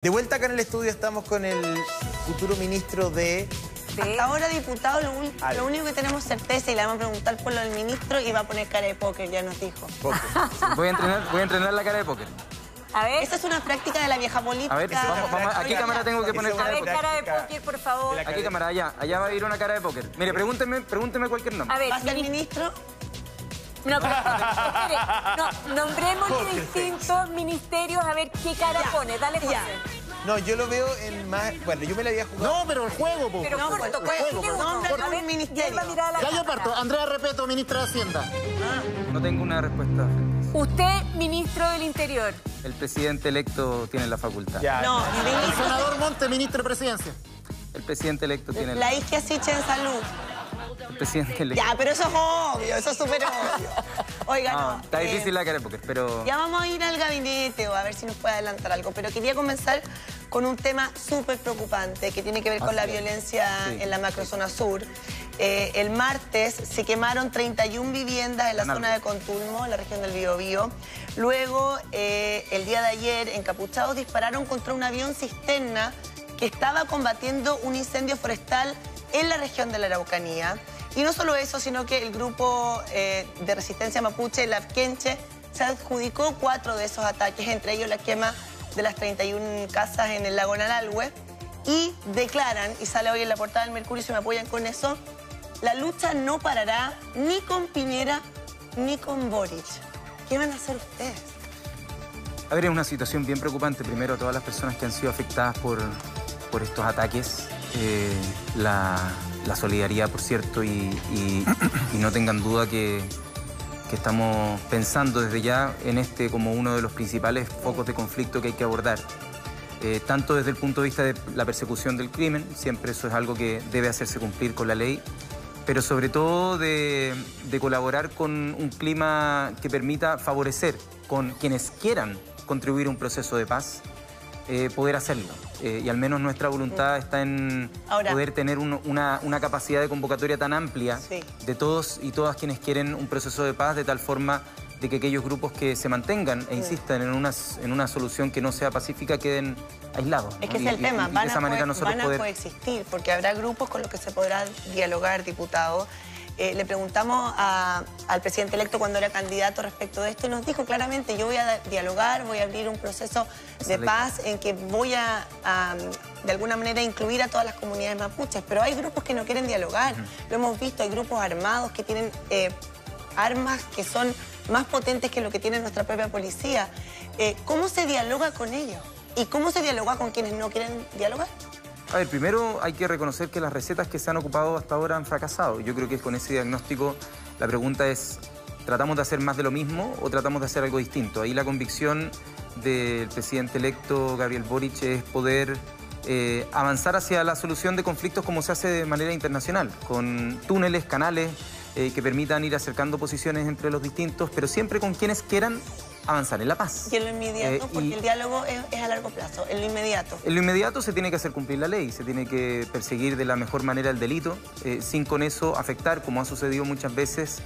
De vuelta acá en el estudio estamos con el futuro ministro de... Hasta ahora, diputado, lo único que tenemos certeza, y le vamos a preguntar por lo del ministro, y va a poner cara de póker, ya nos dijo. Voy a entrenar la cara de póker. A ver. Esa es una práctica de la vieja política. A ver, vamos, ¿a qué cámara tengo que poner cara de póker? A ver, cara de póker, por favor. ¿A qué cámara? Allá va a ir una cara de póker. Mire, pregúnteme cualquier nombre. A ver, ¿va a ser ministro? No, pero espere, no, nombremos distintos ministerios a ver qué cara pone. Dale, José. No, yo lo veo en más... Bueno, yo me la había jugado... No, pero el juego, po. Pero no, corto, el juego. a ver, un ministerio. Ya yo parto. Andrea Repeto, ministra de Hacienda. No tengo una respuesta frente a eso. Usted, ministro del Interior. El presidente electo tiene la facultad. Ya. No, El senador Monte, ministro de Presidencia. El presidente electo tiene la isquia Siche en salud. El presidente electo. Ya, pero eso es obvio, eso es súper obvio. Oiga, no. Está difícil la cara de póker, pero... Ya vamos a ir al gabinete o a ver si nos puede adelantar algo, pero quería comenzar con un tema súper preocupante que tiene que ver con la violencia en la macrozona sur. El martes se quemaron 31 viviendas en la zona de Contulmo, en la región del Biobío. Luego, el día de ayer, encapuchados dispararon contra un avión cisterna que estaba combatiendo un incendio forestal en la región de la Araucanía. Y no solo eso, sino que el grupo de resistencia mapuche, el Afkenche, se adjudicó 4 de esos ataques, entre ellos la quema de las 31 casas en el lago Nalalhue, y declaran, y sale hoy en la portada del Mercurio, si me apoyan con eso, la lucha no parará ni con Piñera ni con Boric. ¿Qué van a hacer ustedes? A ver, es una situación bien preocupante. Primero, todas las personas que han sido afectadas por estos ataques. La solidaridad, por cierto, y no tengan duda que estamos pensando desde ya en este como uno de los principales focos de conflicto que hay que abordar. Tanto desde el punto de vista de la persecución del crimen, siempre eso es algo que debe hacerse cumplir con la ley, pero sobre todo de colaborar con un clima que permita favorecer con quienes quieran contribuir a un proceso de paz, poder hacerlo. Y al menos nuestra voluntad está en poder tener una capacidad de convocatoria tan amplia de todos y todas quienes quieren un proceso de paz, de tal forma de que aquellos grupos que se mantengan e insistan en una solución que no sea pacífica queden aislados. Es que es el tema, van a coexistir, porque habrá grupos con los que se podrá dialogar, diputado. Le preguntamos al presidente electo cuando era candidato respecto de esto y nos dijo claramente: yo voy a dialogar, voy a abrir un proceso de paz en que voy a de alguna manera incluir a todas las comunidades mapuches, pero hay grupos que no quieren dialogar. Lo hemos visto, hay grupos armados que tienen armas que son más potentes que lo que tiene nuestra propia policía. ¿Cómo se dialoga con ellos? ¿Y cómo se dialoga con quienes no quieren dialogar? A ver, primero hay que reconocer que las recetas que se han ocupado hasta ahora han fracasado. Yo creo que con ese diagnóstico la pregunta es: ¿tratamos de hacer más de lo mismo o tratamos de hacer algo distinto? Ahí la convicción del presidente electo Gabriel Boric es poder avanzar hacia la solución de conflictos como se hace de manera internacional, con túneles, canales que permitan ir acercando posiciones entre los distintos, pero siempre con quienes quieran avanzar en la paz. Y en lo inmediato, porque el diálogo es a largo plazo, en lo inmediato. En lo inmediato se tiene que hacer cumplir la ley, se tiene que perseguir de la mejor manera el delito, sin con eso afectar, como ha sucedido muchas veces,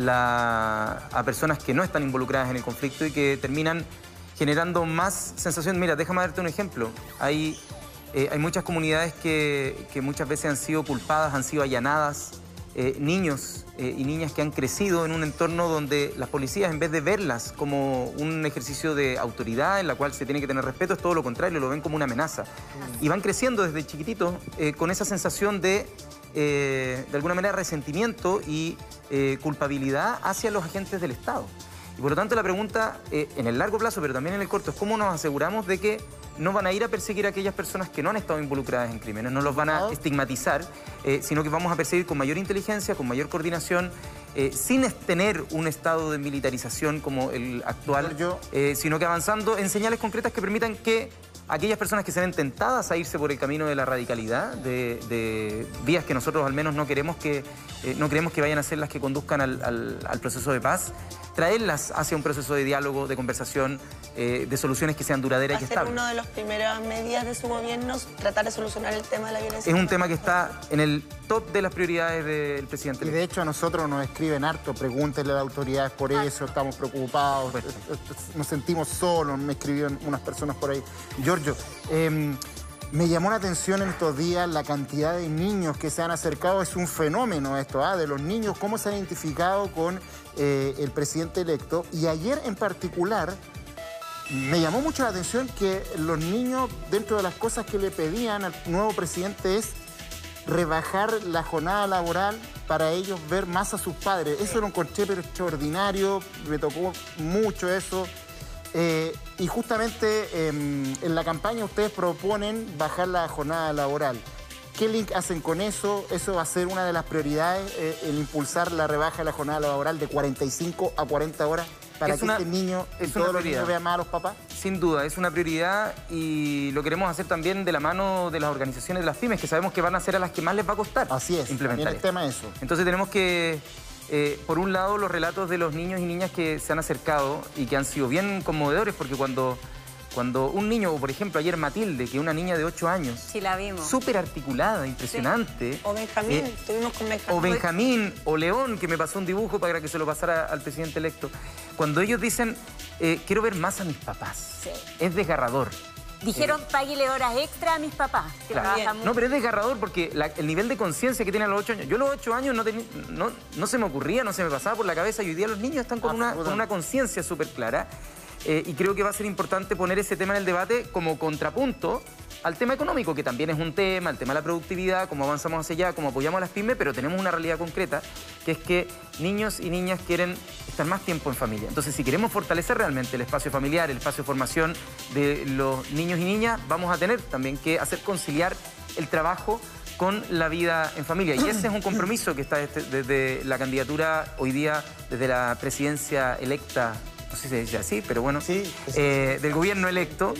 a personas que no están involucradas en el conflicto y que terminan generando más sensación. Mira, déjame darte un ejemplo. Hay muchas comunidades que muchas veces han sido culpadas, han sido allanadas, niños y niñas que han crecido en un entorno donde las policías, en vez de verlas como un ejercicio de autoridad en la cual se tiene que tener respeto, es todo lo contrario, lo ven como una amenaza. Y van creciendo desde chiquititos con esa sensación de alguna manera, resentimiento y culpabilidad hacia los agentes del Estado. Y por lo tanto la pregunta, en el largo plazo, pero también en el corto, es cómo nos aseguramos de que no van a ir a perseguir a aquellas personas que no han estado involucradas en crímenes, no los van a estigmatizar, sino que vamos a perseguir con mayor inteligencia, con mayor coordinación, sin tener un estado de militarización como el actual, sino que avanzando en señales concretas que permitan que aquellas personas que se ven tentadas a irse por el camino de la radicalidad, de vías que nosotros al menos no queremos que vayan a ser las que conduzcan al proceso de paz, traerlas hacia un proceso de diálogo, de conversación, de soluciones que sean duraderas y ¿Va a ser estables. una de las primeras medidas de su gobierno tratar de solucionar el tema de la violencia? Es un tema que está en el top de las prioridades del presidente. Y de hecho a nosotros nos escriben harto, pregúntenle a las autoridades por eso, estamos preocupados, nos sentimos solos, me escribieron unas personas por ahí. Giorgio, me llamó la atención en estos días la cantidad de niños que se han acercado, es un fenómeno esto, de los niños, cómo se han identificado con el presidente electo. Y ayer en particular me llamó mucho la atención que los niños, dentro de las cosas que le pedían al nuevo presidente es rebajar la jornada laboral para ellos ver más a sus padres. Eso lo encontré pero extraordinario, me tocó mucho eso. Y justamente en la campaña ustedes proponen bajar la jornada laboral. ¿Qué link hacen con eso? ¿Eso va a ser una de las prioridades, el impulsar la rebaja de la jornada laboral de 45 a 40 horas para que este niño y todos los niños vean más a los papás? Sin duda, es una prioridad y lo queremos hacer también de la mano de las organizaciones de las pymes, que sabemos que van a ser a las que más les va a costar. Así es, implementar el tema es eso. Entonces tenemos que, por un lado, los relatos de los niños y niñas que se han acercado y que han sido bien conmovedores, porque cuando un niño, o por ejemplo ayer Matilde, que es una niña de 8 años, sí, la vimos, súper articulada, impresionante. Sí. O Benjamín, estuvimos con Benjamín. O Benjamín, o León, que me pasó un dibujo para que se lo pasara al presidente electo. Cuando ellos dicen, quiero ver más a mis papás, sí, es desgarrador. Dijeron, páguele horas extra a mis papás, que trabajan mucho. No, pero es desgarrador porque el nivel de conciencia que tienen a los 8 años... Yo a los 8 años no se me ocurría, no se me pasaba por la cabeza, y hoy día los niños están con una conciencia súper clara. Y creo que va a ser importante poner ese tema en el debate como contrapunto al tema económico, que también es un tema, el tema de la productividad, cómo avanzamos hacia allá, cómo apoyamos a las pymes, pero tenemos una realidad concreta, que es que niños y niñas quieren estar más tiempo en familia. Entonces, si queremos fortalecer realmente el espacio familiar, el espacio de formación de los niños y niñas, vamos a tener también que hacer conciliar el trabajo con la vida en familia. Y ese es un compromiso que está desde la candidatura hoy día, desde la presidencia electa, no sé si se dice así, pero bueno, sí, del gobierno electo,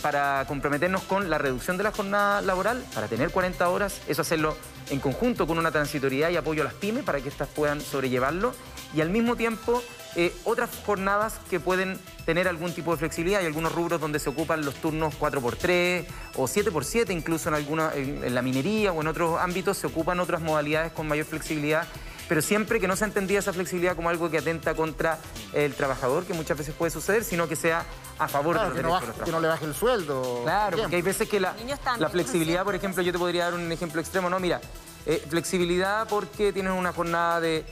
para comprometernos con la reducción de la jornada laboral, para tener 40 horas, eso hacerlo en conjunto con una transitoriedad y apoyo a las pymes para que éstas puedan sobrellevarlo, y al mismo tiempo otras jornadas que pueden tener algún tipo de flexibilidad. Hay algunos rubros donde se ocupan los turnos 4x3 o 7x7, incluso en la minería o en otros ámbitos se ocupan otras modalidades con mayor flexibilidad, pero siempre que no se entendía esa flexibilidad como algo que atenta contra el trabajador, que muchas veces puede suceder, sino que sea a favor de los derechos de los trabajadores. Que no le baje el sueldo. Claro, porque hay veces que la flexibilidad, por ejemplo, yo te podría dar un ejemplo extremo, no, mira, flexibilidad porque tienes una jornada de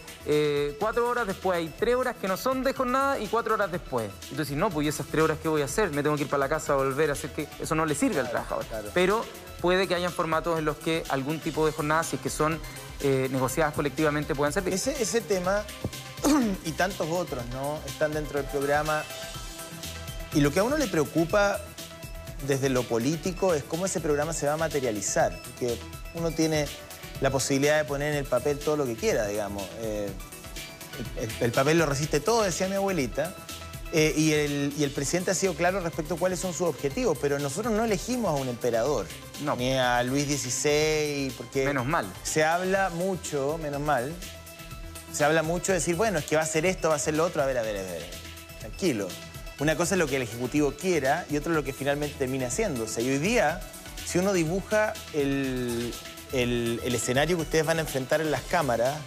4 horas, después hay 3 horas que no son de jornada y 4 horas después. Y tú decís, no, pues ¿y esas 3 horas qué voy a hacer? Me tengo que ir para la casa a volver a hacer que... Eso no le sirve al trabajador. Claro. Pero puede que hayan formatos en los que algún tipo de jornadas, si es que son negociadas colectivamente, puedan servir. Ese tema y tantos otros, ¿no?, están dentro del programa. Y lo que a uno le preocupa desde lo político es cómo ese programa se va a materializar. Porque uno tiene la posibilidad de poner en el papel todo lo que quiera, digamos. El papel lo resiste todo, decía mi abuelita. Y el presidente ha sido claro respecto a cuáles son sus objetivos, pero nosotros no elegimos a un emperador, no, ni a Luis XVI, porque... Menos mal. Se habla mucho, menos mal, se habla mucho de decir, bueno, es que va a hacer esto, va a hacer lo otro, a ver, tranquilo. Una cosa es lo que el Ejecutivo quiera y otra es lo que finalmente termina haciéndose. Y hoy día, si uno dibuja el escenario que ustedes van a enfrentar en las cámaras,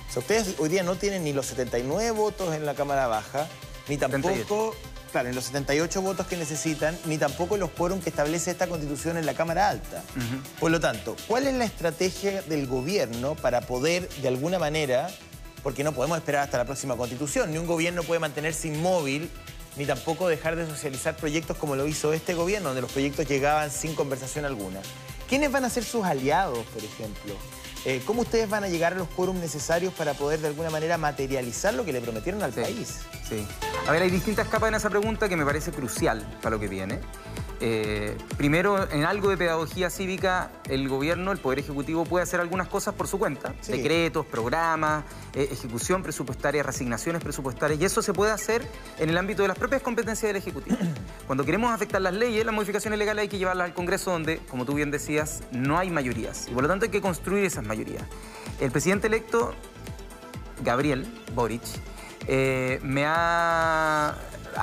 o sea, ustedes hoy día no tienen ni los 79 votos en la Cámara Baja, ni tampoco, 78. Claro, en los 78 votos que necesitan, ni tampoco los quórum que establece esta Constitución en la Cámara Alta. Por lo tanto, ¿cuál es la estrategia del gobierno para poder, de alguna manera, porque no podemos esperar hasta la próxima Constitución, ni un gobierno puede mantenerse inmóvil, ni tampoco dejar de socializar proyectos como lo hizo este gobierno, donde los proyectos llegaban sin conversación alguna? ¿Quiénes van a ser sus aliados, por ejemplo? ¿Cómo ustedes van a llegar a los quórums necesarios para poder de alguna manera materializar lo que le prometieron al país? Sí. A ver, hay distintas capas en esa pregunta que me parece crucial para lo que viene. Primero, en algo de pedagogía cívica, el gobierno, el Poder Ejecutivo, puede hacer algunas cosas por su cuenta. Sí. Decretos, programas, ejecución presupuestaria, reasignaciones presupuestarias. Y eso se puede hacer en el ámbito de las propias competencias del Ejecutivo. Cuando queremos afectar las leyes, las modificaciones legales hay que llevarlas al Congreso, donde, como tú bien decías, no hay mayorías. Y por lo tanto hay que construir esas mayorías. El presidente electo, Gabriel Boric, ha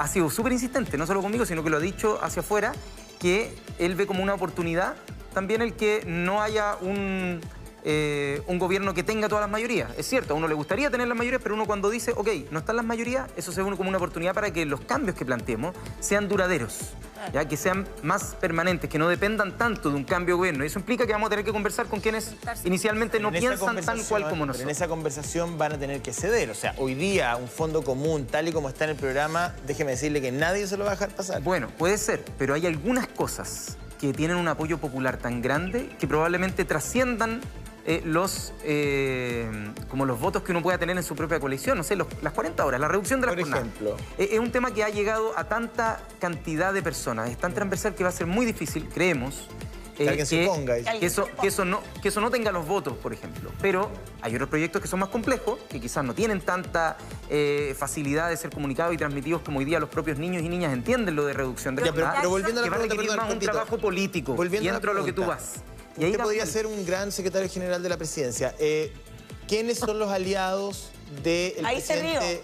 sido súper insistente, no solo conmigo, sino que lo ha dicho hacia afuera, que él ve como una oportunidad también el que no haya un gobierno que tenga todas las mayorías. Es cierto, a uno le gustaría tener las mayorías, pero uno cuando dice, ok, no están las mayorías, eso se ve como una oportunidad para que los cambios que planteemos sean duraderos, ¿ya? Que sean más permanentes, que no dependan tanto de un cambio de gobierno. Y eso implica que vamos a tener que conversar con quienes inicialmente no piensan tan cual como nosotros. Pero en esa conversación van a tener que ceder. O sea, hoy día un fondo común, tal y como está en el programa, déjeme decirle que nadie se lo va a dejar pasar. Bueno, puede ser, pero hay algunas cosas que tienen un apoyo popular tan grande que probablemente trasciendan como los votos que uno pueda tener en su propia coalición, no sé, las 40 horas, la reducción de las jornadas. Por ejemplo. Es un tema que ha llegado a tanta cantidad de personas, es tan transversal que va a ser muy difícil, creemos, que alguien se oponga. Que eso no tenga los votos, por ejemplo. Pero hay otros proyectos que son más complejos, que quizás no tienen tanta facilidad de ser comunicados y transmitidos como hoy día los propios niños y niñas entienden lo de reducción de jornadas, pero volviendo a la que va a pregunta, requerir más un trabajo político, y dentro de lo que tú vas. Y ahí podría ser un gran secretario general de la presidencia. ¿Quiénes son los aliados del presidente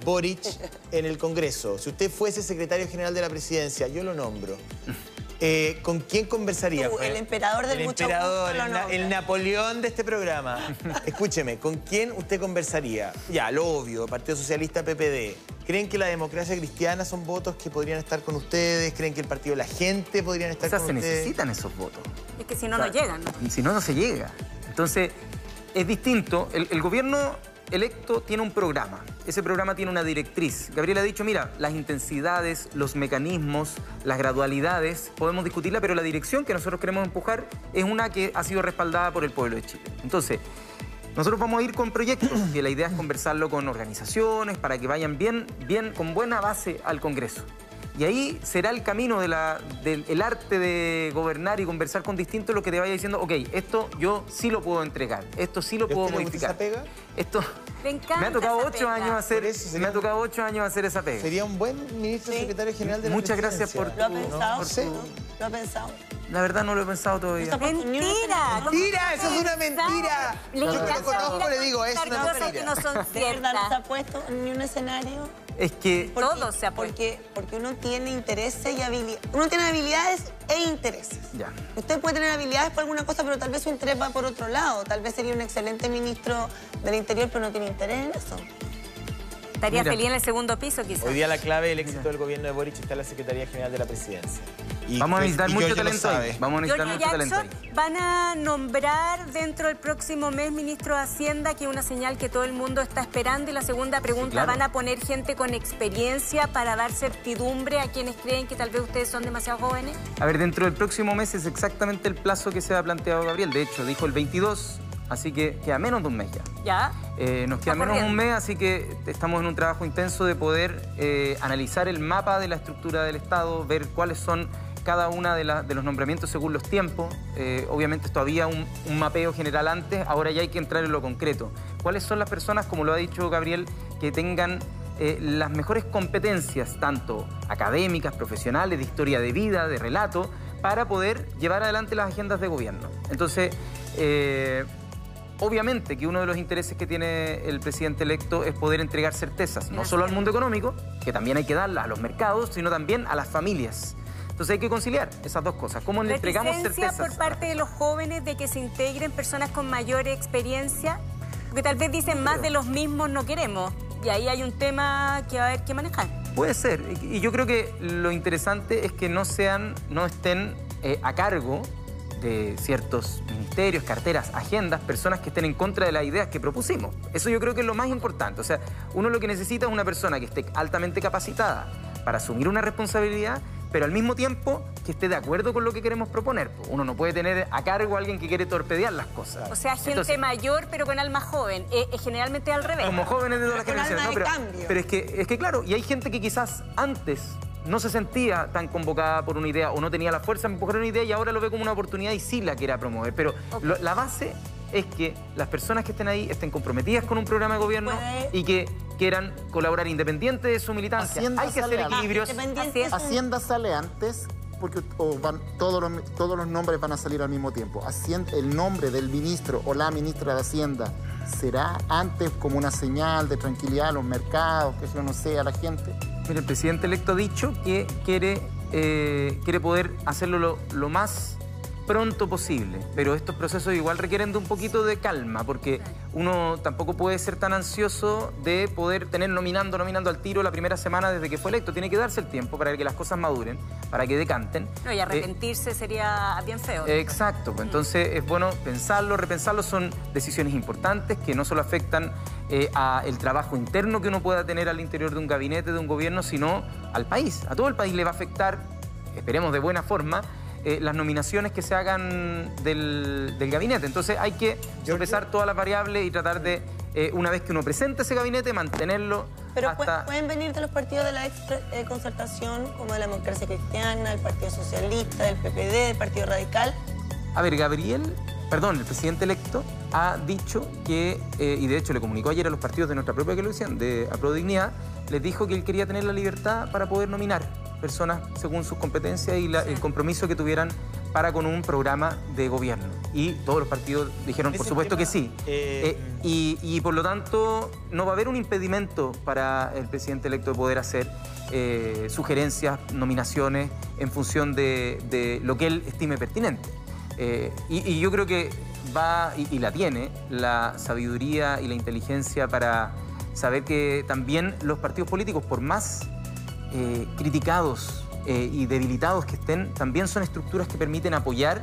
Boric en el Congreso? Si usted fuese secretario general de la presidencia, yo lo nombro. ¿Con quién conversaría? Tú, el emperador del mucho gusto, el Napoleón de este programa. Escúcheme, ¿con quién usted conversaría? Ya, lo obvio, Partido Socialista, PPD. ¿Creen que la democracia cristiana son votos que podrían estar con ustedes? ¿Creen que el Partido de la Gente podrían estar con ustedes? Se necesitan esos votos. Es que si no, no llegan, ¿no? Si no, no se llega. Entonces, es distinto. El gobierno electo tiene un programa. Ese programa tiene una directriz. Gabriel ha dicho, mira, las intensidades, los mecanismos, las gradualidades, podemos discutirla, pero la dirección que nosotros queremos empujar es una que ha sido respaldada por el pueblo de Chile. Entonces, nosotros vamos a ir con proyectos, que la idea es conversarlo con organizaciones para que vayan bien, con buena base al Congreso. Y ahí será el camino del arte de gobernar y conversar con distintos lo que te vaya diciendo, ok, esto yo sí lo puedo entregar, esto sí lo puedo modificar. ¿Te gusta esa pega? Esto me ha tocado 8 años hacer, me ha tocado 8 años hacer esa pega. Sería un buen ministro secretario general de la Muchas presidencia. gracias por ¿Lo ha pensado? No sé. ¿Lo ha pensado? La verdad no lo he pensado todavía. ¡Mentira! ¡Mentira! ¡Eso es una mentira! Le Yo que lo encanta conozco le digo, es una cosas que mentira. no son ¿De verdad no se ciertas. ha puesto en ni un escenario? Es que Todo se ha puesto. Porque uno tiene intereses y habilidades. Uno tiene habilidades e intereses. ya. Usted puede tener habilidades por alguna cosa, pero tal vez su interés va por otro lado. Tal vez sería un excelente ministro del Interior, pero no tiene interés en eso. Estaría Mira. feliz en el segundo piso, quizás. Hoy día la clave del éxito del gobierno de Boric está en la Secretaría General de la Presidencia. Vamos a necesitar mucho Giorgio lo talento ahí. sabe. Vamos a necesitar Giorgio mucho talento Jackson ahí. van a nombrar dentro del próximo mes ministro de Hacienda, que es una señal que todo el mundo está esperando. Y la segunda pregunta, claro. ¿van a poner gente con experiencia para dar certidumbre a quienes creen que tal vez ustedes son demasiado jóvenes? A ver, dentro del próximo mes es exactamente el plazo que se ha planteado Gabriel. De hecho, dijo el 22, así que queda menos de un mes ya. ¿Ya? Nos queda menos de un mes, así que estamos en un trabajo intenso de poder analizar el mapa de la estructura del Estado, ver cuáles son cada una de los nombramientos según los tiempos. Obviamente esto había un mapeo general antes, ahora ya hay que entrar en lo concreto. ¿Cuáles son las personas, como lo ha dicho Gabriel, que tengan las mejores competencias, tanto académicas, profesionales, de historia de vida, de relato, para poder llevar adelante las agendas de gobierno? Entonces, obviamente que uno de los intereses que tiene el presidente electo es poder entregar certezas, no solo al mundo económico, que también hay que darlas a los mercados, sino también a las familias. Entonces hay que conciliar esas dos cosas. ¿Cómo le entregamos certezas? Por parte de los jóvenes de que se integren personas con mayor experiencia, porque tal vez dicen más de los mismos no queremos, y ahí hay un tema que va a haber que manejar. Puede ser, y yo creo que lo interesante es que no estén a cargo de ciertos ministerios, carteras, agendas, personas que estén en contra de las ideas que propusimos. Eso yo creo que es lo más importante. O sea, uno lo que necesita es una persona que esté altamente capacitada para asumir una responsabilidad, pero al mismo tiempo que esté de acuerdo con lo que queremos proponer. Uno no puede tener a cargo a alguien que quiere torpedear las cosas. O sea, gente Entonces, mayor pero con alma joven. Generalmente al revés. como jóvenes de todas las Con generaciones. alma de ¿no? cambio. Pero es que claro, y hay gente que quizás antes no se sentía tan convocada por una idea o no tenía la fuerza de empujar una idea y ahora lo ve como una oportunidad y sí la quiere promover. Pero la base es que las personas que estén ahí estén comprometidas con un programa de gobierno y que quieran colaborar independiente de su militancia. Hacienda hay que hacer sale equilibrios. Independiente es un- Hacienda sale antes porque todos los nombres van a salir al mismo tiempo. ¿El nombre del ministro o la ministra de Hacienda será antes como una señal de tranquilidad a los mercados, que eso no sea a la gente? Mira, el presidente electo ha dicho que quiere poder hacerlo lo más pronto posible, pero estos procesos igual requieren de un poquito de calma, porque uno tampoco puede ser tan ansioso de poder tener nominando al tiro la primera semana desde que fue electo. Tiene que darse el tiempo para que las cosas maduren, para que decanten. No, y arrepentirse sería bien feo. Exacto, pues entonces es bueno pensarlo, repensarlo. Son decisiones importantes que no solo afectan al trabajo interno que uno pueda tener al interior de un gabinete, de un gobierno, sino al país. A todo el país le va a afectar, esperemos de buena forma, las nominaciones que se hagan del gabinete. Entonces hay que sopesar todas las variables y tratar de, una vez que uno presente ese gabinete, mantenerlo. Pero hasta... pueden venir de los partidos de la concertación, como de la Democracia Cristiana, del Partido Socialista, del PPD, del Partido Radical. A ver, el presidente electo ha dicho que, y de hecho le comunicó ayer a los partidos de nuestra propia coalición, de Aprodignidad, les dijo que él quería tener la libertad para poder nominar personas según sus competencias y el compromiso que tuvieran para con un programa de gobierno. Y todos los partidos dijeron, por supuesto que sí. Y por lo tanto, no va a haber un impedimento para el presidente electo de poder hacer sugerencias, nominaciones, en función de lo que él estime pertinente. Y yo creo que va, y la tiene, la sabiduría y la inteligencia para saber que también los partidos políticos, por más criticados y debilitados que estén, también son estructuras que permiten apoyar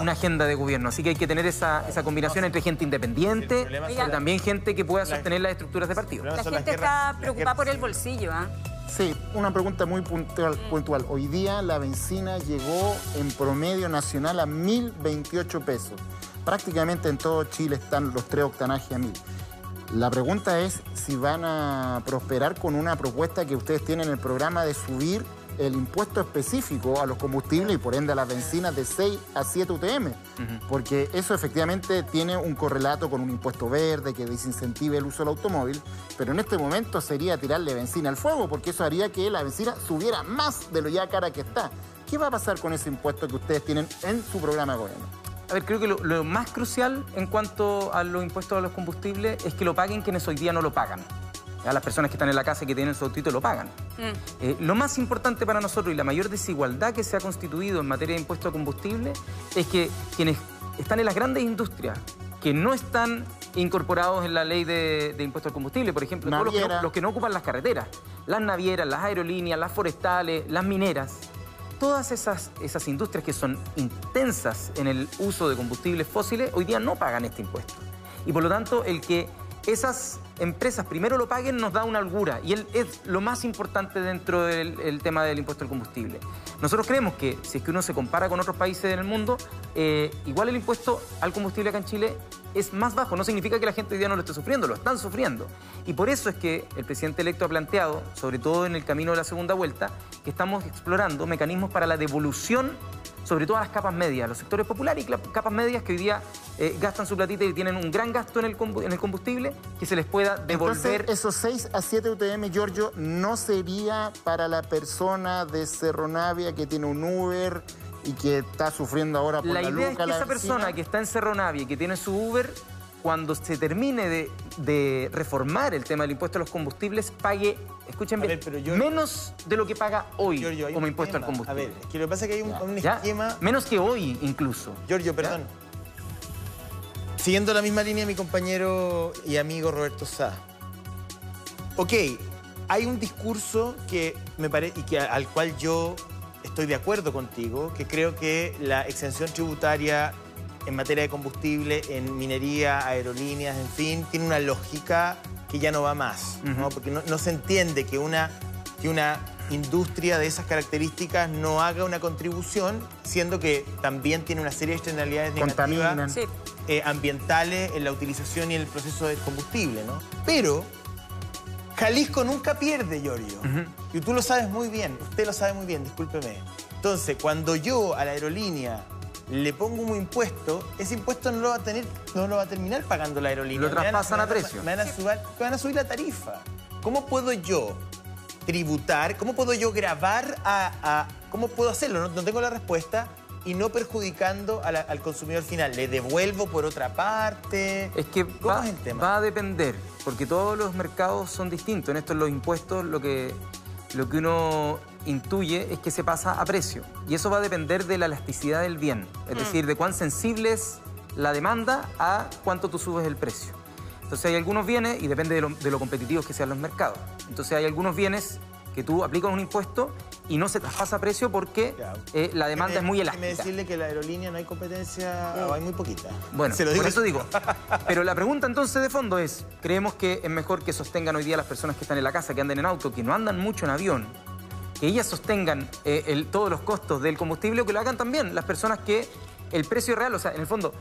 una agenda de gobierno. Así que hay que tener esa combinación entre gente independiente, pero también gente que pueda sostener las estructuras de partido. La gente está preocupada por el bolsillo, ¿ah? Sí, una pregunta muy puntual. Hoy día la benzina llegó en promedio nacional a 1.028 pesos. Prácticamente en todo Chile están los 3 octanajes a 1.000. La pregunta es si van a prosperar con una propuesta que ustedes tienen en el programa de subir el impuesto específico a los combustibles y por ende a las bencinas de 6 a 7 UTM. Porque eso efectivamente tiene un correlato con un impuesto verde que desincentive el uso del automóvil, pero en este momento sería tirarle benzina al fuego, porque eso haría que la benzina subiera más de lo ya cara que está. ¿Qué va a pasar con ese impuesto que ustedes tienen en su programa de gobierno? A ver, creo que lo más crucial en cuanto a los impuestos a los combustibles es que lo paguen quienes hoy día no lo pagan. A las personas que están en la casa y que tienen su autito lo pagan. Lo más importante para nosotros y la mayor desigualdad que se ha constituido en materia de impuesto a combustible es que quienes están en las grandes industrias, que no están incorporados en la ley de impuesto al combustible, por ejemplo, todos los que no ocupan las carreteras, las navieras, las aerolíneas, las forestales, las mineras, todas esas industrias que son intensas en el uso de combustibles fósiles, hoy día no pagan este impuesto. Y por lo tanto, el que esas empresas primero lo paguen nos da una holgura y es lo más importante dentro del tema del impuesto al combustible. Nosotros creemos que si es que uno se compara con otros países en el mundo, igual el impuesto al combustible acá en Chile es más bajo. No significa que la gente hoy día no lo esté sufriendo, lo están sufriendo. Y por eso es que el presidente electo ha planteado, sobre todo en el camino de la segunda vuelta, que estamos explorando mecanismos para la devolución, sobre todo a las capas medias, los sectores populares y capas medias que hoy día gastan su platita y tienen un gran gasto en el combustible, que se les pueda devolver. Entonces, esos 6 a 7 UTM, Giorgio, ¿no sería para la persona de Cerro Navia que tiene un Uber y que está sufriendo ahora por la luca? La idea es que esa persona que está en Cerro Navia y que tiene su Uber, cuando se termine de reformar el tema del impuesto a los combustibles, pague, escúchenme, menos de lo que paga hoy como impuesto al combustible. A ver, es que lo que pasa es que hay un esquema... Menos que hoy, incluso. Giorgio, perdón. Siguiendo la misma línea de mi compañero y amigo Roberto Sá. Ok, hay un discurso que me parece, y que al cual yo estoy de acuerdo contigo, que creo que la exención tributaria en materia de combustible, en minería, aerolíneas, en fin, tiene una lógica que ya no va más, ¿no? Porque no se entiende que una industria de esas características no haga una contribución, siendo que también tiene una serie de externalidades negativas ambientales en la utilización y en el proceso de combustible, ¿no? Pero Jalisco nunca pierde, Giorgio. Y tú lo sabes muy bien, usted lo sabe muy bien, discúlpeme. Entonces, cuando yo a la aerolínea le pongo un impuesto, ese impuesto no lo va a terminar pagando la aerolínea. Lo traspasan a precio. Me van a subir la tarifa. ¿Cómo puedo yo tributar? ¿Cómo puedo yo grabar cómo puedo hacerlo? No tengo la respuesta y no perjudicando al consumidor final. ¿Le devuelvo por otra parte? Es que ¿Cómo es el tema? va a depender, porque todos los mercados son distintos. En esto, en los impuestos, lo que uno intuye es que se pasa a precio. Y eso va a depender de la elasticidad del bien. Es decir, de cuán sensible es la demanda a cuánto tú subes el precio. Entonces hay algunos bienes, y depende de lo competitivos que sean los mercados. Entonces hay algunos bienes que tú aplicas un impuesto y no se traspasa a precio porque la demanda es muy elástica. Déjeme decirle que en la aerolínea no hay competencia, hay muy poquita. Bueno, se lo digo por eso digo. Pero la pregunta entonces de fondo es, ¿creemos que es mejor que sostengan hoy día las personas que están en la casa, que anden en auto, que no andan mucho en avión, que ellas sostengan todos los costos del combustible, o que lo hagan también las personas que el precio real, o sea, en el fondo,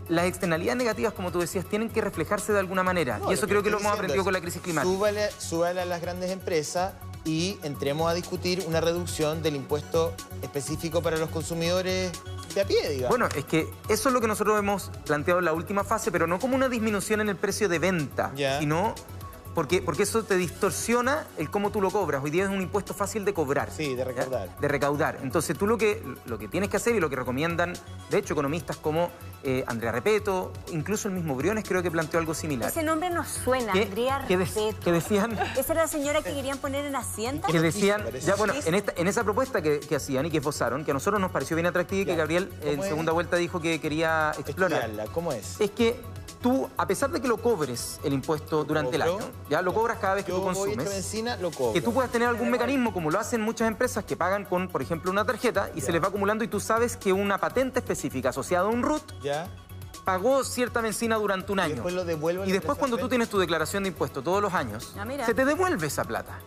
las externalidades negativas, como tú decías, tienen que reflejarse de alguna manera. No, y eso creo que lo hemos aprendido es, con la crisis climática. Súbale a las grandes empresas y entremos a discutir una reducción del impuesto específico para los consumidores de a pie, digamos. Bueno, es que eso es lo que nosotros hemos planteado en la última fase, pero no como una disminución en el precio de venta, sino porque eso te distorsiona el cómo tú lo cobras. Hoy día es un impuesto fácil de cobrar. Sí, de recaudar. De recaudar. Entonces tú lo que tienes que hacer, y lo que recomiendan, de hecho, economistas como Andrea Repetto, incluso el mismo Briones creo que planteó algo similar. Ese nombre nos suena, Andrea Repetto. Que decían... ¿Esa era la señora que querían poner en Hacienda? Que decían, ya bueno, en esa propuesta que hacían y que esbozaron, que a nosotros nos pareció bien atractiva y que Gabriel en segunda vuelta dijo que quería explorar. ¿Cómo es? Es que tú, a pesar de que lo cobres el impuesto durante el año, ya lo cobras cada vez que tú consumes, benzina, lo cobro. que tú puedas tener algún mecanismo, como lo hacen muchas empresas que pagan con, por ejemplo, una tarjeta y se les va acumulando, y tú sabes que una patente específica asociada a un RUT pagó cierta benzina durante un año. Y después cuando tú tienes tu declaración de impuestos todos los años, se te devuelve esa plata.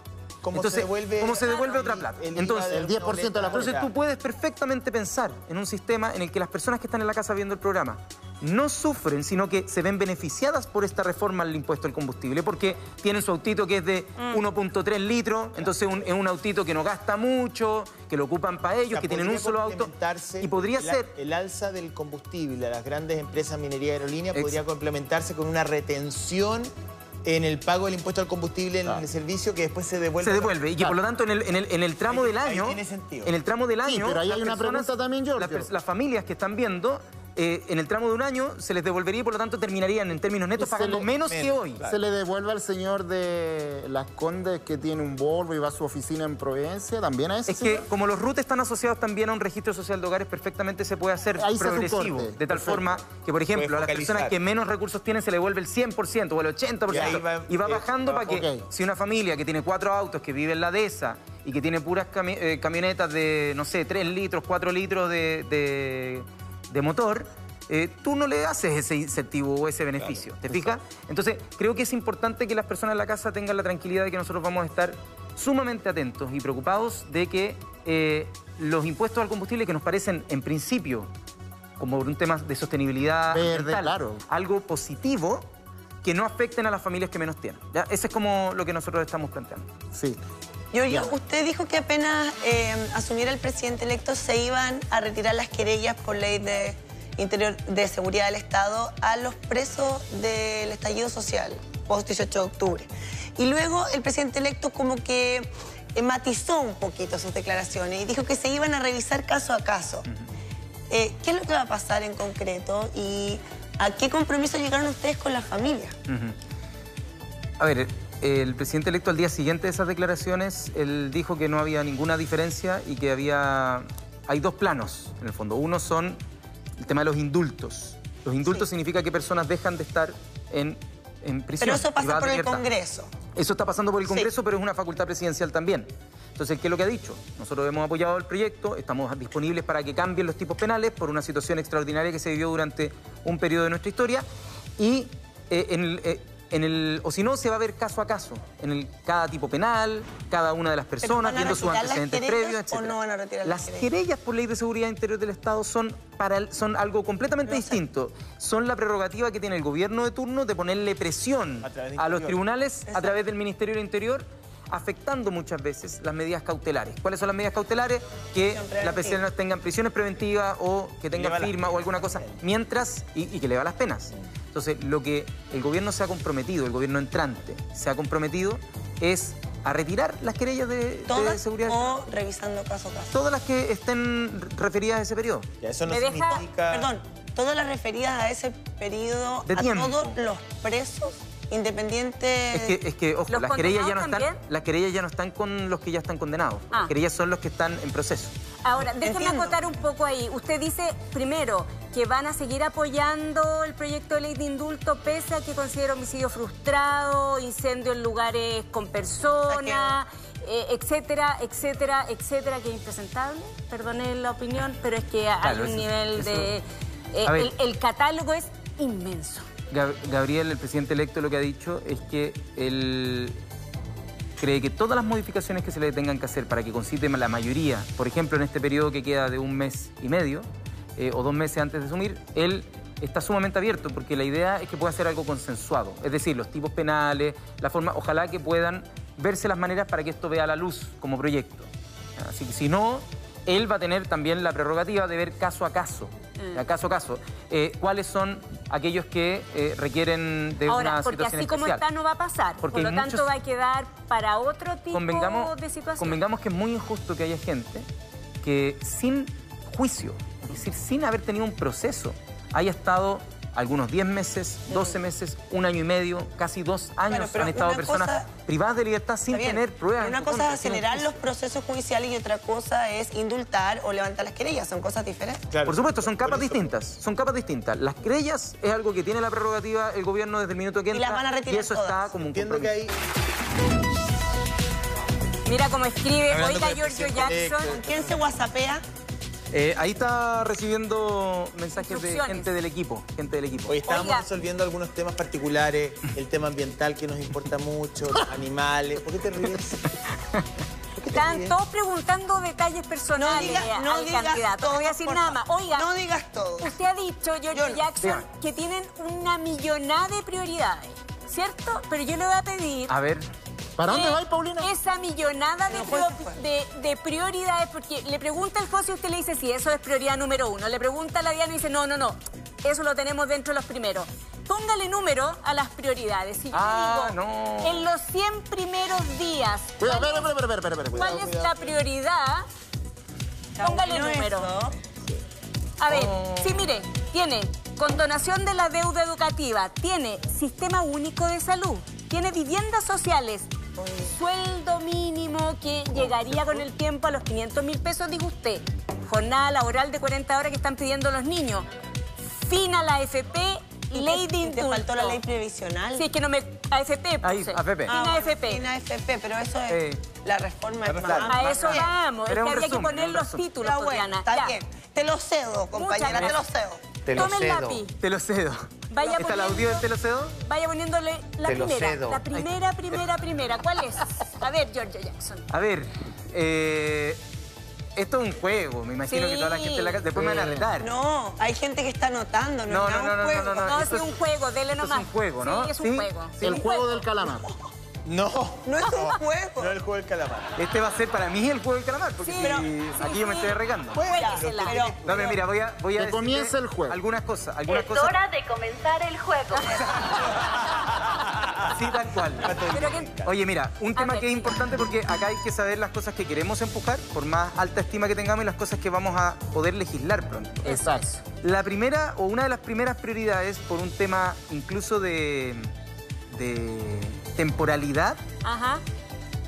Entonces, se devuelve otra plata. Entonces, el 10% de la Entonces tú puedes perfectamente pensar en un sistema en el que las personas que están en la casa viendo el programa no sufren, sino que se ven beneficiadas por esta reforma al impuesto al combustible, porque tienen su autito que es de 1.3 litros, entonces es un autito que no gasta mucho, que lo ocupan para ellos, que tienen un solo auto. Y podría ser... El alza del combustible a las grandes empresas minería y aerolínea podría complementarse con una retención en el pago del impuesto al combustible en el servicio, que después se devuelve. Se devuelve, y que por lo tanto en el tramo del año... tiene sentido. En el tramo del año... Sí, pero ahí hay una pregunta también, Giorgio. Las familias que están viendo... en el tramo de un año se les devolvería y por lo tanto terminarían en términos netos pagando menos que hoy. ¿Se le devuelve al señor de Las Condes que tiene un Volvo y va a su oficina en Providencia? ¿También a ese Es que como los RUT están asociados también a un registro social de hogares, perfectamente se puede hacer progresivo. De tal forma que, por ejemplo, a las personas que menos recursos tienen se le devuelve el 100% o el 80%. Y va bajando para que si una familia que tiene 4 autos, que vive en la dehesa y que tiene puras camionetas de, no sé, 3 litros, 4 litros de motor, tú no le haces ese incentivo o ese beneficio, ¿te fijas? Entonces, creo que es importante que las personas en la casa tengan la tranquilidad de que nosotros vamos a estar sumamente atentos y preocupados de que los impuestos al combustible, que nos parecen, en principio, como un tema de sostenibilidad ambiental, algo positivo, que no afecten a las familias que menos tienen. ¿Ya? Ese es como lo que nosotros estamos planteando. Sí. Giorgio, usted dijo que apenas asumiera el presidente electo se iban a retirar las querellas por ley de seguridad del Estado a los presos del estallido social, post 18 de octubre. Y luego el presidente electo como que matizó un poquito sus declaraciones y dijo que se iban a revisar caso a caso. ¿Qué es lo que va a pasar en concreto y a qué compromiso llegaron ustedes con la familia? A ver, el presidente electo al día siguiente de esas declaraciones, él dijo que no había ninguna diferencia y que hay 2 planos, en el fondo. Uno son el tema de los indultos. Los indultos significa que personas dejan de estar en prisión. Pero eso pasa por el Congreso. Eso está pasando por el Congreso, pero es una facultad presidencial también. Entonces, ¿qué es lo que ha dicho? Nosotros hemos apoyado el proyecto, estamos disponibles para que cambien los tipos penales por una situación extraordinaria que se vivió durante un periodo de nuestra historia, y o si no, se va a ver caso a caso, en cada tipo penal, cada una de las personas, viendo sus antecedentes previos, etc. ¿O no van a retirar las querellas por ley de seguridad interior del Estado son algo completamente distinto. Son la prerrogativa que tiene el gobierno de turno de ponerle presión a los tribunales a través del Ministerio del Interior, afectando muchas veces las medidas cautelares. ¿Cuáles son las medidas cautelares? Que las personas tengan prisiones preventivas o que tengan firma o alguna cosa, mientras, y que le va las penas. Entonces, lo que el gobierno se ha comprometido, el gobierno entrante se ha comprometido, es a retirar las querellas de seguridad. ¿O revisando caso a caso? Todas las que estén referidas a ese periodo. Ya, eso no significa... Perdón, todas las referidas a ese periodo, de tiempo. Todos los presos, independientes... Es que ojo, las querellas ya no están con los que ya están condenados. Las querellas son los que están en proceso. Ahora, déjenme acotar un poco ahí. Usted dice, primero, que van a seguir apoyando el proyecto de ley de indulto pese a que considera homicidio frustrado, incendio en lugares con personas, etcétera, etcétera, etcétera, que es impresentable. Perdone la opinión, pero es que hay un nivel de... el catálogo es inmenso. Gabriel, el presidente electo, lo que ha dicho es que él cree que todas las modificaciones que se le tengan que hacer para que concite la mayoría, por ejemplo, en este periodo que queda de 1 mes y medio o 2 meses antes de asumir, él está sumamente abierto porque la idea es que pueda ser algo consensuado. Es decir, los tipos penales, la forma, ojalá que puedan verse las maneras para que esto vea la luz como proyecto. Así que si no, él va a tener también la prerrogativa de ver caso a caso. Caso a caso, cuáles son aquellos que requieren de una situación especial. Porque así como está no va a pasar, porque por lo tanto va a quedar para otro tipo de situación. Convengamos que es muy injusto que haya gente que sin juicio, es decir, sin haber tenido un proceso, haya estado algunos 10 meses, 12 meses, 1 año y medio, casi 2 años han estado personas privadas de libertad sin tener pruebas. Una cosa es acelerar los procesos judiciales y otra cosa es indultar o levantar las querellas. Son cosas diferentes. Claro. Por supuesto, son capas distintas. Son capas distintas. Las querellas es algo que tiene la prerrogativa el gobierno desde el minuto que entra. Y las van a retirar y eso todas. está como un Entiendo que hay... Mira cómo escribe, oiga, Giorgio Jackson. ¿Con quién se whatsappea? Ahí está recibiendo mensajes de gente del equipo. Hoy estábamos resolviendo algunos temas particulares, el tema ambiental que nos importa mucho, los animales. ¿Por qué te ríes? Están todos preguntando detalles personales al candidato. No voy a decir nada más. Oiga, no digas todo. Usted ha dicho, Giorgio Jackson, que tienen una millonada de prioridades, ¿cierto? Pero yo le voy a pedir... A ver... ¿Para dónde va, Paulina? Esa millonada de prioridades, porque le pregunta el José y usted le dice, sí, eso es prioridad número 1. Le pregunta a la Diana y dice, no, eso lo tenemos dentro de los primeros. Póngale número a las prioridades. Si yo digo, en los 100 primeros días, ¿cuál es la prioridad? Póngale número. A ver, sí, mire, tiene condonación de la deuda educativa, tiene sistema único de salud, tiene viviendas sociales, sueldo mínimo que llegaría con el tiempo a los 500.000 pesos, dijo usted. Jornada laboral de 40 horas que están pidiendo los niños. Fin a la AFP, ley de indulto. ¿Te faltó la ley previsional? Sí, es que no me... AFP puse. Ahí, AFP. Fin a AFP. Fin a AFP, pero eso es la reforma. A eso vamos. Es que había que poner los títulos, Diana. Está bien. Te lo cedo, compañera, te lo cedo. Tome el lápiz. Te lo cedo. ¿Está el audio del te lo cedo? Vaya poniéndole la primera. La primera. ¿Cuál es? A ver, Giorgio Jackson. A ver, esto es un juego. Me imagino que toda la gente en la casa... Después me van a retar. No, hay gente que está anotando. No, No, es un juego, dele nomás. Es un juego, ¿no? Sí, es un juego. El juego del calamar. No es un juego. No es el juego del calamar. Este va a ser para mí el juego del calamar, porque aquí yo me estoy arregando. No, mira, voy a que comience el juego. Algunas cosas. Es hora de comenzar el juego. Sí, tal cual. Oye, mira, un tema que es importante porque acá hay que saber las cosas que queremos empujar, por más alta estima que tengamos, y las cosas que vamos a poder legislar pronto. Exacto. La primera, o una de las primeras prioridades, por un tema incluso de temporalidad,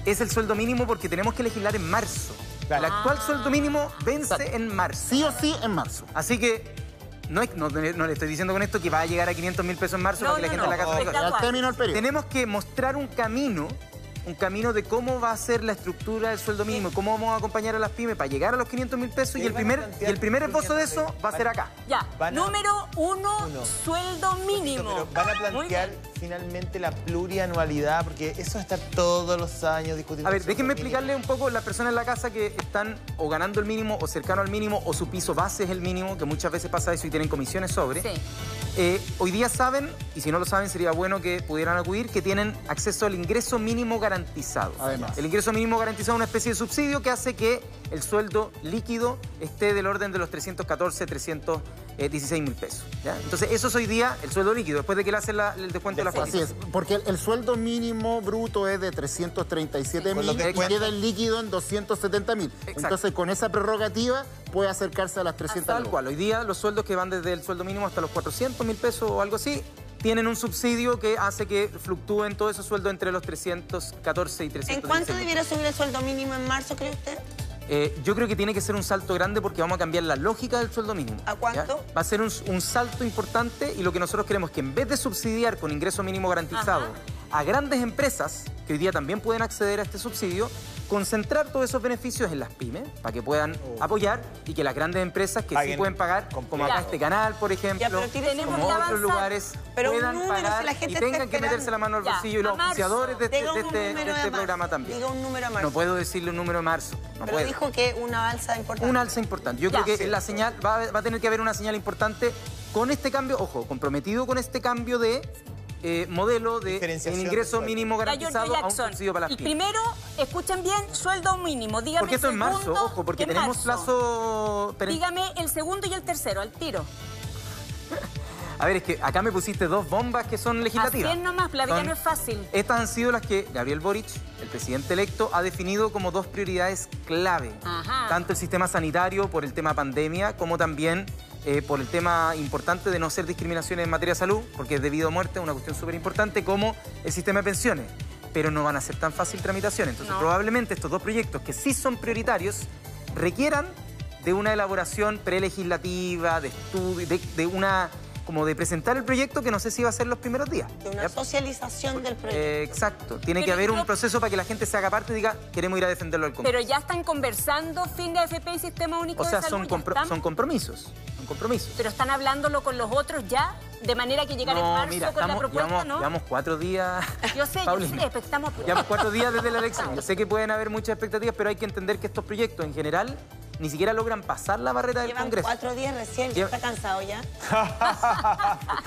es el sueldo mínimo, porque tenemos que legislar en marzo. El actual sueldo mínimo vence en marzo. Sí o sí en marzo. Así que no le estoy diciendo con esto que va a llegar a 500.000 pesos en marzo para que la gente en la casa... Al término del periodo. Tenemos que mostrar un camino de cómo va a ser la estructura del sueldo mínimo, cómo vamos a acompañar a las pymes para llegar a los 500.000 pesos, y el primer esbozo de eso va a ser acá. Ya, número 1, sueldo mínimo. Pero van a plantear finalmente la plurianualidad, porque eso está todos los años discutiendo. A ver, déjenme explicarle un poco a las personas en la casa que están o ganando el mínimo o cercano al mínimo, o su piso base es el mínimo, que muchas veces pasa eso y tienen comisiones sobre. Hoy día saben, y si no lo saben sería bueno que pudieran acudir, que tienen acceso al ingreso mínimo garantizado. Además. El ingreso mínimo garantizado es una especie de subsidio que hace que el sueldo líquido esté del orden de los 314, 315 16.000 pesos. ¿Ya? Entonces, eso es hoy día el sueldo líquido, después de que le hacen el descuento de la Así es, porque el sueldo mínimo bruto es de 337.000 y queda el líquido en 270.000. Entonces, con esa prerrogativa puede acercarse a las 300. Tal cual. Hoy día los sueldos que van desde el sueldo mínimo hasta los 400.000 pesos o algo así, tienen un subsidio que hace que fluctúen todos esos sueldos entre los 314 y 316. ¿En cuánto debiera subir el sueldo mínimo en marzo, cree usted? Yo creo que tiene que ser un salto grande porque vamos a cambiar la lógica del sueldo mínimo. ¿A cuánto? ¿Ya? Va a ser un salto importante y lo que nosotros queremos es que en vez de subsidiar con ingreso mínimo garantizado a grandes empresas, que hoy día también pueden acceder a este subsidio, concentrar todos esos beneficios en las pymes para que puedan apoyar y que las grandes empresas que sí pueden pagar, como acá este canal, por ejemplo, como otros lugares, puedan pagar y tengan que meterse la mano al bolsillo y los auspiciadores de este programa también. Diga un número a marzo. No puedo decirle un número a marzo. Pero dijo que una alza importante. Una alza importante. Yo creo que la señal va a tener que haber una señal importante con este cambio, ojo, comprometido con este cambio de modelo de ingreso mínimo garantizado a un subsidio para las pymes. Y primero, escuchen bien, sueldo mínimo. Dígame porque esto es marzo, ojo, porque tenemos plazo... Dígame el segundo y el tercero, al tiro. A ver, es que acá me pusiste dos bombas que son legislativas. Así es nomás, la vida no es fácil. Estas han sido las que Gabriel Boric, el presidente electo, ha definido como dos prioridades clave. Tanto el sistema sanitario por el tema pandemia, como también por el tema importante de no hacer discriminaciones en materia de salud, porque es debido a muerte, una cuestión súper importante, como el sistema de pensiones. Pero no van a ser tan fácil tramitación. Entonces, probablemente estos dos proyectos, que sí son prioritarios, requieran de una elaboración prelegislativa, de estudio, de una... como de presentar el proyecto que no sé si va a ser los primeros días. De una socialización del proyecto. Exacto. Tiene que haber un proceso para que la gente se haga parte y diga, queremos ir a defenderlo al Congreso. Pero ya están conversando fin de AFP y Sistema Único de Salud. O sea, son compromisos. Son compromisos. Pero están hablándolo con los otros ya, de manera que llegar en marzo con la propuesta, ¿no? Llevamos 4 días. Yo sé, pero estamos... Llevamos 4 días desde la elección. Yo sé que pueden haber muchas expectativas, pero hay que entender que estos proyectos en general ni siquiera logran pasar la barrera del Congreso. 4 días recién, ¿ya está cansado ya?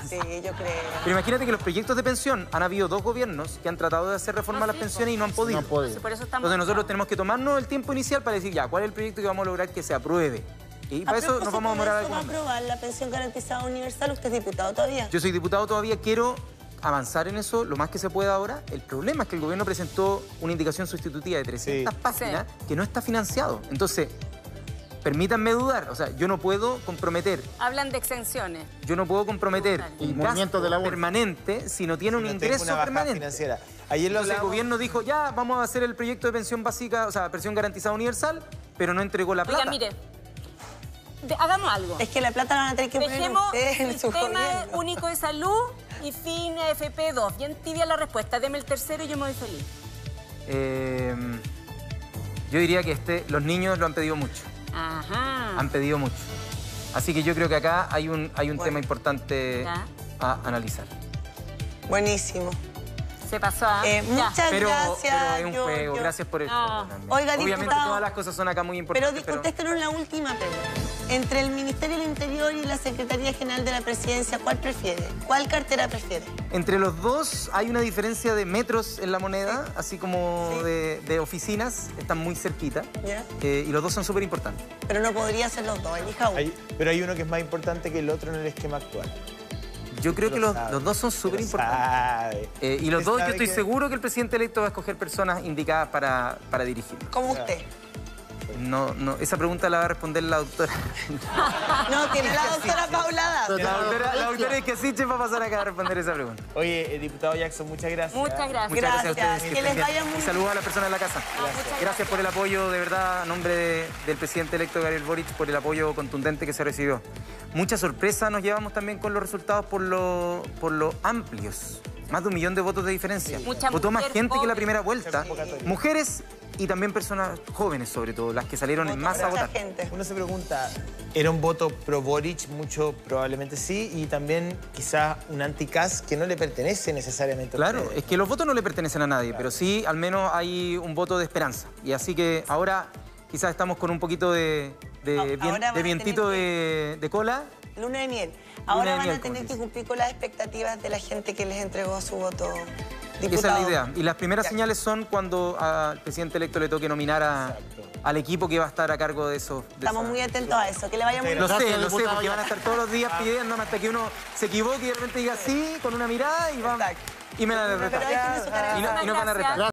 Sí, yo creo. Pero imagínate que los proyectos de pensión, han habido 2 gobiernos que han tratado de hacer reforma a las pensiones y no han podido. Por eso estamos... Entonces nosotros tenemos que tomarnos el tiempo inicial para decir, ya, ¿cuál es el proyecto que vamos a lograr que se apruebe? Y para eso nos vamos a demorar algo. ¿Va a aprobar la pensión garantizada universal? ¿Usted es diputado todavía? Yo soy diputado todavía, quiero avanzar en eso lo más que se pueda ahora. El problema es que el gobierno presentó una indicación sustitutiva de 300 páginas que no está financiado. Entonces, permítanme dudar, o sea, yo no puedo comprometer. Hablan de exenciones. Yo no puedo comprometer un gasto permanente si no tiene un ingreso permanente. Ayer el gobierno dijo, ya, vamos a hacer el proyecto de pensión básica, o sea, pensión garantizada universal, pero no entregó la plata. Oiga, mire, hagamos algo. Es que la plata la van a tener que poner ustedes en su gobierno. Sistema Único de Salud y fin AFP 2. Bien tibia la respuesta. Deme el tercero y yo me voy feliz. Yo diría que los niños lo han pedido mucho. Han pedido mucho. Así que yo creo que acá hay un tema importante a analizar. Buenísimo. Se pasó. Muchas gracias. Pero es un juego. Gracias por eso. Oiga, obviamente diputado, todas las cosas son acá muy importantes. Pero contéstenos la última pregunta. Entre el Ministerio del Interior y la Secretaría General de la Presidencia, ¿cuál prefiere? ¿Cuál cartera prefiere? Entre los dos hay una diferencia de metros en la moneda, así como de oficinas. Están muy cerquita. Y los dos son súper importantes. Pero no podría ser los dos, elija uno. Pero hay uno que es más importante que el otro en el esquema actual. Yo creo que los dos son súper importantes. Y los dos, yo estoy seguro que el presidente electo va a escoger personas indicadas para dirigirlo. ¿Como usted? No, esa pregunta la va a responder la doctora. No, tiene la doctora Paula Daza. La doctora Escasiche va a pasar acá a responder esa pregunta. Oye, diputado Jackson, muchas gracias. Muchas gracias. Muchas gracias a ustedes. Que les vaya muy bien. Y saludos a las personas de la casa. Gracias por el apoyo, de verdad, a nombre del presidente electo Gabriel Boric, por el apoyo contundente que se recibió. Mucha sorpresa nos llevamos también con los resultados por lo amplios. Más de 1 millón de votos de diferencia. Votó más gente que la primera vuelta. Mujeres y también personas jóvenes, sobre todo, las que salieron en masa a votar. Uno se pregunta, ¿era un voto pro Boric? Mucho probablemente sí, y también quizás un anti-Kast que no le pertenece necesariamente a Claro, es que los votos no le pertenecen a nadie, pero sí al menos hay un voto de esperanza. Y así que ahora quizás estamos con un poquito de vientito de cola. Luna de miel. Ahora van a tener que cumplir con las expectativas de la gente que les entregó su voto. Diputado. Esa es la idea. Y las primeras señales son cuando al presidente electo le toque nominar al equipo que va a estar a cargo de eso. Estamos muy atentos a eso, que le vaya muy bien. Lo sé, Gracias, porque diputado. van a estar todos los días pidiéndome hasta que uno se equivoque y de repente diga sí, con una mirada y va. Exacto. Y me van a retar. Pero ahí tiene su tarea. Y nos van a retar.